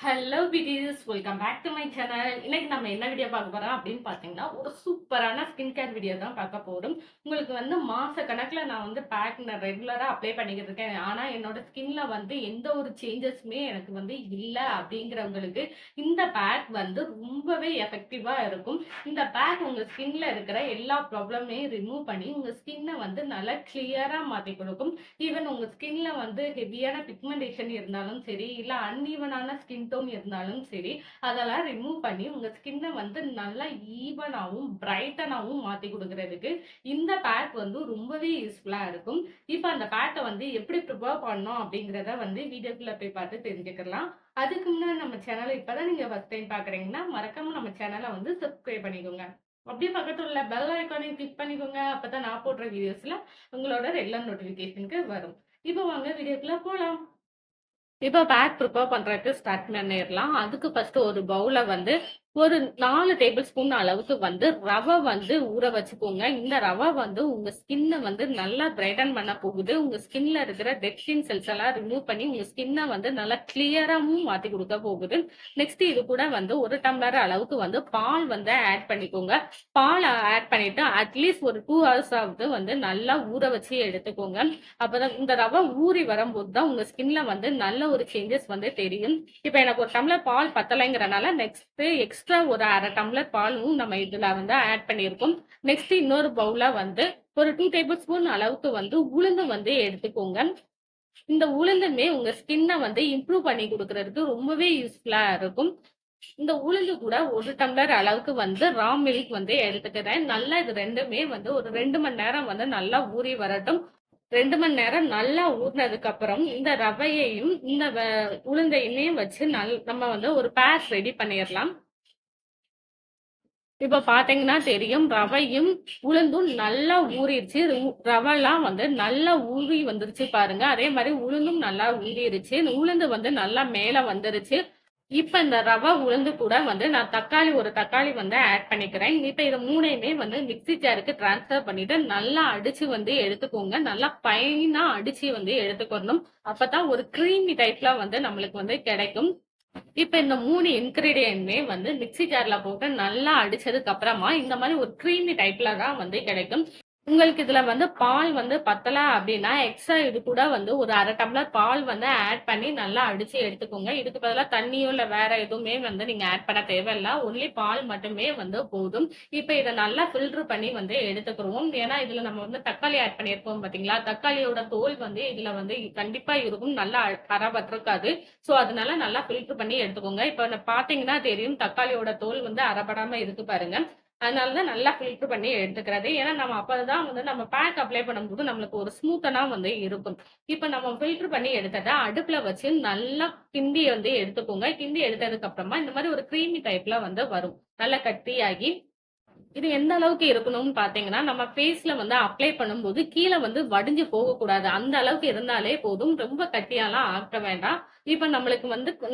Hello buddies, welcome back to my channel. இன்னைக்கு நம்ம என்ன வீடியோ பார்க்க போறோம் அப்படின்னு பார்த்தீங்கன்னா, ஒரு சூப்பரான ஸ்கின் கேர் வீடியோ தான் பார்க்க போறோம். உங்களுக்கு மாச கணக்குல நான் பேக் நான் ரெகுலரா அப்ளை பண்ணிக்கிட்டு இருக்கேன். ஆனா என்னோட ஸ்கின்ல எந்த ஒரு சேஞ்சஸுமே எனக்கு இல்ல அப்படிங்கிறவங்களுக்கு இந்த பேக் ரொம்பவே எஃபெக்டிவா இருக்கும். இந்த பேக் உங்க ஸ்கின்ல இருக்கிற எல்லா ப்ராப்ளமையும் ரிமூவ் பண்ணி உங்க ஸ்கின்னை நல்லா கிளியரா மாத்தி கொடுக்கும். ஈவன் உங்க ஸ்கின்ல ஹெவியான பிக்மெண்டேஷன் இருந்தாலும் சரி, இல்ல அன்ஈவனான ஸ்கின் டோன் இருந்தாலும் சரி, அதெல்லாம் ரிமூவ் பண்ணி உங்க ஸ்கின்னை நல்லா ஈவனாகவும் பிரைட்டனாகவும் மாத்தி கொடுக்கறதுக்கு இந்த பேக் ரொம்பவே யூஸ்ஃபுல்லா இருக்கும். இப்போ அந்த பேக்கை எப்படி ப்ரிப்பேர் பண்ணோம் அப்படிங்கிறத வீடியோக்குள்ள போய் பார்த்து தெரிஞ்சுக்கலாம். அதுக்கு முன்னாடி நம்ம சேனலை இப்பதான் நீங்க ஃபர்ஸ்ட் டைம் பாக்குறீங்கன்னா மறக்காம நம்ம சேனலை சப்ஸ்கிரைப் பண்ணிக்கோங்க. அப்படியே பக்கத்துல உள்ள பெல் ஐக்கானையும் கிளிக் பண்ணிக்கோங்க. அப்பதான் நான் போடுற வீடியோஸ்ல உங்களோட ரெகுலர் நோட்டிபிகேஷனுக்கு வரும். இப்போ வாங்க வீடியோக்குள்ள போலாம். இப்போ பேக் ப்ரிப்பேர் பண்றதுக்கு ஸ்டார்ட் பண்ணிடலாம். அதுக்கு ஃபர்ஸ்ட் ஒரு பவுல ஒரு 4 டேபிள் ஸ்பூன் அளவுக்கு ரவை ஊற வச்சுக்கோங்க. இந்த ரவை உங்க ஸ்கின்னை நல்லா பிரைட்டன் பண்ண போகுது. உங்க ஸ்கின்ல இருக்கிற டெட் ஸ்கின் செல்ஸ் எல்லாம் ரிமூவ் பண்ணி உங்க ஸ்கின்னை நல்லா கிளியராகவும் மாத்தி கொடுக்க போகுது. நெக்ஸ்ட் இது கூட ஒரு டம்ளர் அளவுக்கு பால் ஆட் பண்ணிக்கோங்க. பால் ஆட் பண்ணிட்டு அட்லீஸ்ட் ஒரு 2 ஹவர்ஸ் ஆகுது நல்லா ஊற வச்சு எடுத்துக்கோங்க. அப்பதான் இந்த ரவை ஊறி வரும்போது தான் உங்க ஸ்கின்ல நல்ல ஒரு சேஞ்சஸ் தெரியும். இப்ப எனக்கு ஒரு டம்ளர் பால் பத்தலைங்கிறனால நெக்ஸ்ட் எக்ஸ்ட்ரா ஒரு அரை டம்ளர் பாலும் நம்ம இதுல ஆட் பண்ணியிருக்கோம். நெக்ஸ்ட் இன்னொரு பவுல ஒரு 2 டேபிள் ஸ்பூன் அளவுக்கு உளுந்து எடுத்துக்கோங்க. இந்த உளுந்துமே உங்க ஸ்கின்னை இம்ப்ரூவ் பண்ணி கொடுக்கறதுக்கு ரொம்பவே யூஸ்ஃபுல்லா இருக்கும். இந்த உளுந்து கூட ஒரு டம்ளர் அளவுக்கு ரா மில்க் எடுத்துக்கிறேன். நல்லா இது ரெண்டுமே ஒரு 2 மணி நேரம் நல்லா ஊறி வரட்டும். 2 மணி நேரம் நல்லா ஊறினதுக்கு அப்புறம் இந்த ரவையையும் இந்த உளுந்தையுமே வச்சு நம்ம ஒரு பேஸ்ட் ரெடி பண்ணிடலாம். இப்ப பாத்தீங்கன்னா தெரியும், ரவையும் உளுந்தும் நல்லா ஊறிடுச்சு. ரவைலாம் நல்லா ஊறி வந்துருச்சு பாருங்க. அதே மாதிரி உளுந்தும் நல்லா ஊறிடுச்சு. உளுந்து நல்லா மேல வந்துருச்சு. இப்ப இந்த ரவை உளுந்து கூட நான் ஒரு தக்காளி ஆட் பண்ணிக்கிறேன். இப்ப இது மூணையுமே மிக்ஸி ஜாருக்கு டிரான்ஸ்ஃபர் பண்ணிட்டு நல்லா அடிச்சு எடுத்துக்கோங்க. நல்லா ஃபைனா அடிச்சு எடுத்துக்கணும். அப்பதான் ஒரு கிரீமி டைப்ல நம்மளுக்கு கிடைக்கும். இப்ப இந்த 3 இன்கிரீடியன்ட்மே மிக்ஸி ஜார்ல போட்டு நல்லா அடிச்சதுக்கு அப்புறமா இந்த மாதிரி ஒரு கிரீமி டைப்ல தான் கிடைக்கும். உங்களுக்கு இதுல பால் பத்தல அப்படின்னா எக்ஸ்ட்ரா இது கூட ஒரு அரை டம்ளர் பால் ஆட் பண்ணி நல்லா அடிச்சு எடுத்துக்கோங்க. இதுக்கு பதிலா தண்ணியோ இல்ல வேற எதுவுமே நீங்க ஆட் பண்ண தேவையில்ல. ஒன்லி பால் மட்டுமே போதும். இப்ப இதை நல்லா ஃபில்டர் பண்ணி எடுத்துக்கிறோம். ஏன்னா இதுல நம்ம தக்காளி ஆட் பண்ணியிருக்கோம் பாத்தீங்களா, தக்காளியோட தோல் இதுல கண்டிப்பா இருக்கும், நல்லா அறப்பட்டிருக்காது. சோ அதனால நல்லா ஃபில்டர் பண்ணி எடுத்துக்கோங்க. இப்ப பாத்தீங்கன்னா தெரியும், தக்காளியோட தோல் அறப்படாம இருக்கு பாருங்க. அதனாலதான் நல்லா ஃபில்டர் பண்ணி எடுத்துக்கிறது. ஏன்னா நம்ம அப்பதான் நம்ம பேக் அப்ளை பண்ணும்போது நம்மளுக்கு ஒரு ஸ்மூத்தனா இருக்கும். இப்ப நம்ம ஃபில்டர் பண்ணி எடுத்ததை அடுப்புல வச்சு நல்லா கிண்டி எடுத்துக்கோங்க. கிண்டி எடுத்ததுக்கு அப்புறமா இந்த மாதிரி ஒரு கிரீமி டைப்ல வரும், நல்லா கட்டியாகி. இது எந்த அளவுக்கு இருக்கணும்னு பாத்தீங்கன்னா, நம்ம ஃபேஸ்ல அப்ளை பண்ணும்போது கீழே வடிஞ்சு போகக்கூடாது. அந்த அளவுக்கு இருந்தாலே போதும். ரொம்ப கட்டியாலாம் ஆக்க வேண்டாம். இப்ப நம்மளுக்கு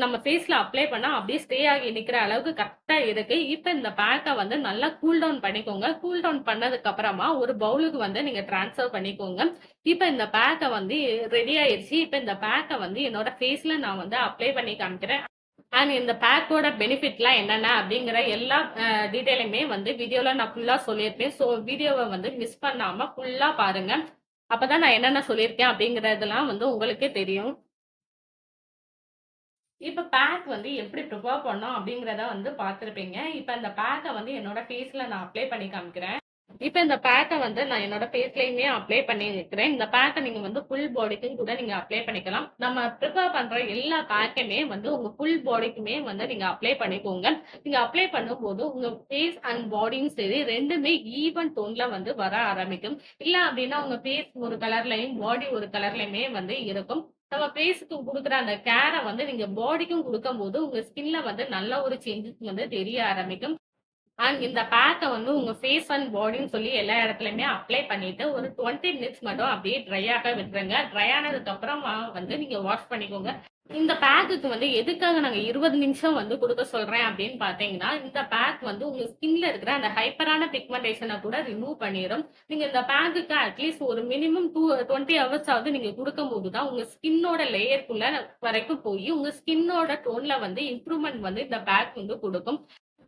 நம்ம ஃபேஸ்ல அப்ளை பண்ணா அப்படியே ஸ்டே ஆகி நிக்கிற அளவுக்கு கரெக்டா இருக்கு. இப்ப இந்த பேக்க நல்லா கூல் டவுன் பண்ணிக்கோங்க. கூல் டவுன் பண்ணதுக்கு அப்புறமா ஒரு பவுலுக்கு நீங்க டிரான்ஸ்ஃபர் பண்ணிக்கோங்க. இப்ப இந்த பேக்க ரெடி ஆயிருச்சு. இப்ப இந்த பேக்க என்னோட ஃபேஸ்ல நான் அப்ளை பண்ணி காமிக்கிறேன். அண்ட் இந்த பேக்கோட பெனிஃபிட்லாம் என்னென்ன அப்படிங்கிற எல்லா டீட்டெயிலுமே வீடியோல நான் ஃபுல்லா சொல்லியிருப்பேன். ஸோ வீடியோவை மிஸ் பண்ணாம ஃபுல்லா பாருங்க. அப்பதான் நான் என்னென்ன சொல்லியிருக்கேன் அப்படிங்கறதெல்லாம் உங்களுக்கே தெரியும். இப்ப பேக் எப்படி ப்ரிப்பேர் பண்ணோம் அப்படிங்கிறத பார்த்திருப்பீங்க. இப்ப இந்த பேக்கை என்னோட ஃபேஸ்ல நான் அப்ளை பண்ணி காமிக்கிறேன். இப்ப இந்த பேக்க நான் என்னோட ஃபேஸ்லயுமே அப்ளை பண்ணி இருக்கிறேன். இந்த பேக்க நீங்க ஃபுல் பாடிக்கும் கூட நீங்க அப்ளை பண்ணிக்கலாம். நம்ம ப்ரிப்பேர் பண்ற எல்லா பேக்குமே உங்க ஃபுல் பாடிக்குமே நீங்க அப்ளை பண்ணிக்கோங்க. நீங்க அப்ளை பண்ணும்போது உங்க ஃபேஸ் அண்ட் பாடியும் சரி ரெண்டுமே ஈவன் டோன்ல வர ஆரம்பிக்கும். இல்ல அப்படின்னா உங்க ஃபேஸ் ஒரு கலர்லயும் பாடி ஒரு கலர்லயுமே இருக்கும். நம்ம ஃபேஸுக்கு குடுக்குற அந்த கேரை நீங்க பாடிக்கும் குடுக்கும்போது உங்க ஸ்கின்ல நல்ல ஒரு சேஞ்சஸ் தெரிய ஆரம்பிக்கும். அண்ட் இந்த பேக்க உங்க ஃபேஸ் அண்ட் பாடின்னு சொல்லி எல்லா இடத்துலயுமே அப்ளை பண்ணிட்டு ஒரு 20 மினிட்ஸ் மட்டும் அப்படியே ட்ரை ஆக விட்டுருங்க. ட்ரை ஆனதுக்கு அப்புறமா நீங்க வாஷ் பண்ணிக்கோங்க. இந்த பேக்குக்கு வந்து எதுக்காக நாங்க 20 நிமிஷம் வந்து குடுக்க சொல்றேன் அப்படின்னு பார்த்தீங்கன்னா, இந்த பேக் வந்து உங்க ஸ்கின்ல இருக்கிற அந்த ஹைப்பரான பிக்மெண்டேஷன கூட ரிமூவ் பண்ணிரும். நீங்க இந்த பேக்குக்கு அட்லீஸ்ட் ஒரு மினிமம் 20 ஹவர்ஸ் ஆவது நீங்க குடுக்கும்போது தான் உங்க ஸ்கின்னோட லேயர்க்குள்ள வரைக்கும் போயி, உங்க ஸ்கின்னோட டோன்ல வந்து இம்ப்ரூவ்மெண்ட் வந்து இந்த பேக் வந்து குடுக்கும்.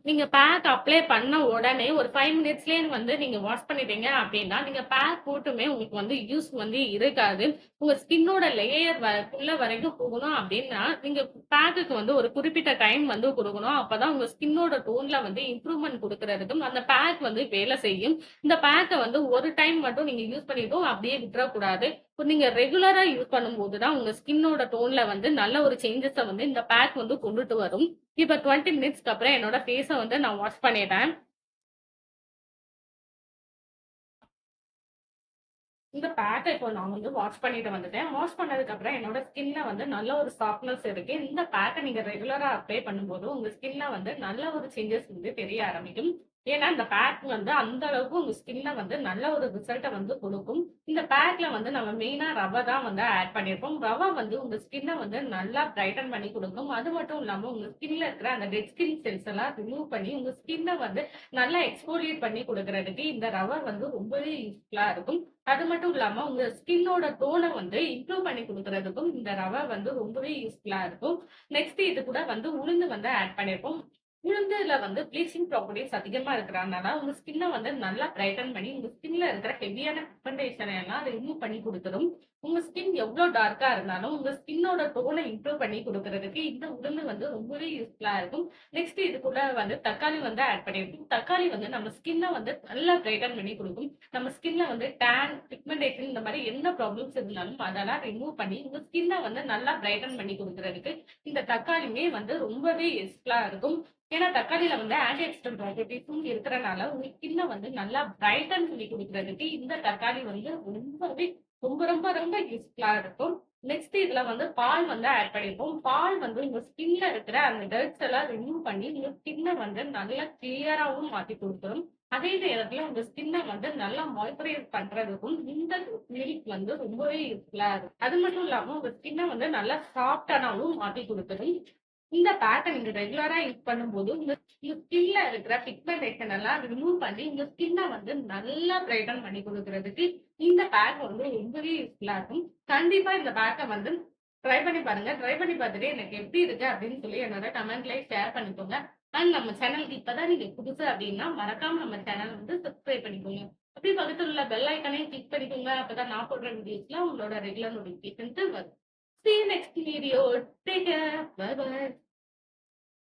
நீங்க பேக் அப்ளை பண்ண உடனே ஒரு 5 மினிட்ஸ்லயே வந்து நீங்க வாஷ் பண்ணிட்டீங்க அப்டின்னா, நீங்க பேக் போட்டுமே உங்களுக்கு வந்து யூஸ் வந்து இருக்காது. உங்க ஸ்கின்னோட லேயர் உள்ள வரைக்கும் போகணும் அப்டின்னா, நீங்க பேக்குக்கு வந்து ஒரு குறிப்பிட்ட டைம் வந்து குடுக்கணும். அப்பதான் உங்க ஸ்கின்னோட டோன்ல வந்து இம்ப்ரூவ்மென்ட் குடுக்குறதுக்கும் அந்த பேக் வந்து வேலை செய்யும். இந்த பேக்க வந்து ஒரு டைம் மட்டும் நீங்க யூஸ் பண்ணிட்டும் அப்டியே விட்டுறக்கூடாது. இப்ப நீங்க ரெகுலரா யூஸ் பண்ணும்போது தான் உங்க ஸ்கின்னோட டோன்ல வந்து நல்ல ஒரு சேஞ்சஸ வந்து இந்த பேக் வந்து கொண்டுட்டு வரும். இப்ப 20 மினிட்ஸ்க்கு அப்புறம் என்னோட ஃபேஸ வந்து நான் வாஷ் பண்ணிட்டேன். இந்த பேக்க இப்போ நான் வந்து வாஷ் பண்ணிட்டு வந்துட்டேன். வாஷ் பண்ணதுக்கு அப்புறம் என்னோட ஸ்கின்ல வந்து நல்ல ஒரு சாஃப்ட்னஸ் இருக்கு. இந்த பேக்க நீங்க ரெகுலரா அப்ளை பண்ணும்போது, உங்க ஸ்கின்ல வந்து நல்ல ஒரு சேஞ்சஸ் வந்து தெரிய ஆரம்பிக்கும். ஏன்னா, இந்த பேக் வந்து அந்த அளவுக்கு உங்க ஸ்கின்ல வந்து நல்ல ஒரு ரிசல்ட்ட வந்து குடுக்கும். இந்த பேக்ல வந்து நம்ம மெயினா ரவ தான் வந்து ஆட் பண்ணியிருப்போம். ரவ வந்து உங்க ஸ்கின்ன வந்து நல்லா பிரைட்டன் பண்ணி குடுக்கும். அது மட்டும் இல்லாம உங்க ஸ்கின்ல இருக்கிற அந்த டெட் ஸ்கின் செல்ஸ் எல்லாம் ரிமூவ் பண்ணி, உங்க ஸ்கின்ன வந்து நல்லா எக்ஸ்ஃபோலியேட் பண்ணி குடுக்குறதுக்கு இந்த ரவ வந்து ரொம்பவே யூஸ்ஃபுல்லா இருக்கும். அது மட்டும் இல்லாம, உங்க ஸ்கின்னோட டோன வந்து இம்ப்ரூவ் பண்ணி குடுக்குறதுக்கும் இந்த ரவ வந்து ரொம்பவே யூஸ்ஃபுல்லா இருக்கும். நெக்ஸ்ட் இது கூட வந்து உளுந்து வந்து ஆட் பண்ணியிருப்போம். உளுந்துல வந்து ப்ளீச்சிங் ப்ராப்பர்ட்டீஸ் அதிகமா இருக்கிறனால, உங்க ஸ்கின்ன வந்து நல்லா பிரைட்டன் பண்ணி, உங்க ஸ்கின்ல இருக்கிற ஹெவியான பிக்மெண்டேஷன எல்லாம் ரிமூவ் பண்ணி குடுத்துரும். உங்க ஸ்கின் எவ்ளோ டார்க்கா இருந்தாலும், உங்க ஸ்கின்னோட டோன இம்ப்ரூவ் பண்ணி குடுக்குறதுக்கு இந்த உளுந்து வந்து ரொம்பவே யூஸ்ஃபுல்லா இருக்கும். நெக்ஸ்ட் இது கூட வந்து தக்காளி வந்து ஆட் பண்ணியிருக்கோம். தக்காளி வந்து நம்ம ஸ்கின்ன வந்து நல்லா பிரைட்டன் பண்ணி குடுக்கும். நம்ம ஸ்கின்ல வந்து டேன், பிக்மெண்டேஷன் இந்த மாரி என்ன ப்ராப்ளம்ஸ் இருந்தாலும் அதெல்லாம் ரிமூவ் பண்ணி, உங்க ஸ்கின்ன வந்து நல்லா பிரைட்டன் பண்ணி குடுக்குறதுக்கு இந்த தக்காளியுமே வந்து ரொம்பவே யூஸ்ஃபுல்லா இருக்கும். ஏன்னா தக்காளியில வந்து ஆன்டி ஆக்ஸிடென்ட் ப்ராப்பர்ட்டீஸும் இருக்கிறனால, உங்க ஸ்கின்ன வந்து நல்லா பிரைட்டன் பண்ணி குடுக்குறதுக்கு இந்த தக்காளி வந்து ரொம்பவே ரொம்ப ரொம்ப ரொம்ப யூஸ்ஃபுல்லா இருக்கும். நெக்ஸ்ட் இதுல வந்து பால் வந்து ஆட் பண்ணியிருப்போம். பால் வந்து உங்க ஸ்கின்ல இருக்கிற அந்த டர்ட்ஸ் எல்லாம் ரிமூவ் பண்ணி, உங்க ஸ்கின்ன வந்து நல்லா கிளியராவும் மாத்தி குடுத்துரும். அதே நேரத்துல உங்க ஸ்கின்ன வந்து நல்லா மாய்ஸ்சரைஸ் பண்றதுக்கும் இந்த மில்க் வந்து ரொம்பவே யூஸ்ஃபுல்லா இருக்கும். அது மட்டும் இல்லாம உங்க ஸ்கின்ன வந்து நல்லா சாஃப்டானாவும் மாத்தி குடுத்துரும். இந்த பேக்க நீங்க ரெகுலரா யூஸ் பண்ணும்போது, உங்க ஸ்கின்ல இருக்கிற பிக்மெண்டேஷன் எல்லாம் ரிமூவ் பண்ணி, உங்க ஸ்கின்ன வந்து நல்லா பிரைட்டன் பண்ணி குடுக்குறதுக்கு, இந்த பேக் வந்து ரொம்பவே யூஸ்ஃபுல்லா இருக்கும். கண்டிப்பா இந்த பேக்க வந்து ட்ரை பண்ணி பாருங்க. ட்ரை பண்ணி பார்த்துட்டு எனக்கு எப்படி இருக்கு அப்படின்னு சொல்லி என்னோட கமெண்ட்லயே ஷேர் பண்ணிக்கோங்க. அண்ட் நம்ம சேனலுக்கு இப்பதான் நீங்க புதுசு அப்படின்னா, மறக்காம நம்ம சேனல் வந்து சப்ஸ்கிரைப் பண்ணிக்கோங்க. அப்படியே பக்கத்துல உள்ள பெல் ஐகானையும் கிளிக் பண்ணிக்கோங்க. அப்பதான் நான் போடுற வீடியோஸ்லாம் உங்களோட ரெகுலர் நோட்டிஃபிகேஷன்க்கு வரும். See you next video. Take care. Bye bye.